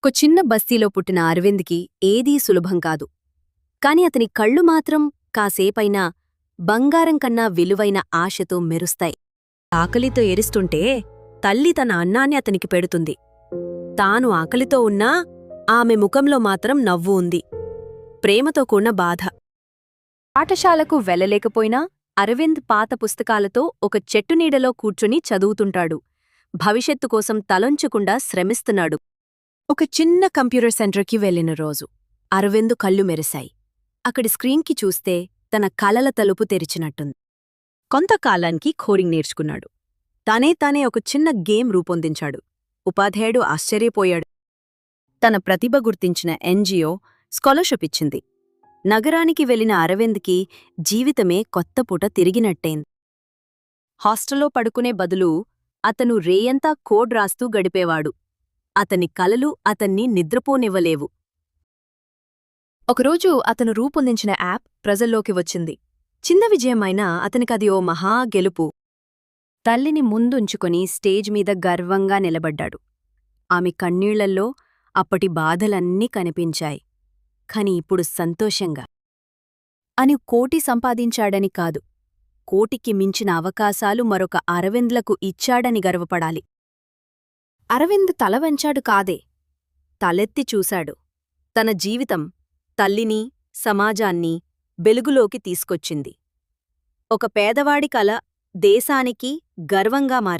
ఒక చిన్న బస్తీలో పుట్టిన అరవింద్కి ఏదీ సులభం కాదు. కాని అతని కళ్ళు మాత్రం కాసేపైనా బంగారం కన్నా విలువైన ఆశతో మెరుస్తాయి. ఆకలితో ఎరుస్తుంటే తల్లి తన అన్నాన్ని అతనికి పెడుతుంది. తాను ఆకలితో ఉన్నా ఆమె ముఖంలో మాత్రం నవ్వు ఉంది. ప్రేమతో కూడిన బాధ. పాఠశాలకు వెళ్లలేకపోయినా అరవింద్ పాత పుస్తకాలతో ఒక చెట్టు నీడలో కూర్చుని చదువుతుంటాడు. భవిష్యత్తు కోసం తలొంచకుండా శ్రమిస్తున్నాడు. ఒక చిన్న కంప్యూటర్ సెంటర్కి వెళ్లిన రోజు అరవింద్ కళ్ళు మెరిశాయి. అక్కడి స్క్రీన్కి చూస్తే తన కలల తలుపు తెరిచినట్టుంది. కొంతకాలానికి కోడింగ్ నేర్చుకున్నాడు. తానే ఒక చిన్న గేమ్ రూపొందించాడు. ఉపాధ్యాయుడు ఆశ్చర్యపోయాడు. తన ప్రతిభ గుర్తించిన ఎన్జిఓ స్కాలర్షిప్ ఇచ్చింది. నగరానికి వెళ్లిన అరవింద్కి జీవితమే కొత్త పూట తిరిగినట్టేంది. హాస్టల్లో పడుకునే బదులు అతను రేయంతా కోడ్ రాస్తూ గడిపేవాడు. అతని కలలు అతన్ని నిద్రపోనివ్వలేవు. ఒకరోజు అతను రూపొందించిన యాప్ ప్రజల్లోకి వచ్చింది. చిన్న విజయమైనా అతనికది ఓ మహా గెలుపు. తల్లిని ముందుంచుకొని స్టేజ్ మీద గర్వంగా నిలబడ్డాడు. ఆమె కన్నీళ్లల్లో అప్పటి బాధలన్నీ కనిపించాయి. కాని ఇప్పుడు సంతోషంగా. అని కోటి సంపాదించాడని కాదు, కోటికి మించిన అవకాశాలు మరొక అరవింద్లకు ఇచ్చాడని గర్వపడాలి. అరవింద్ తల వంచాడు కాదే, తలెత్తి చూశాడు. తన జీవితం తల్లిని, సమాజాన్ని వెలుగులోకి తీసుకొచ్చింది. ఒక పేదవాడి కల దేశానికి గర్వంగా మారింది.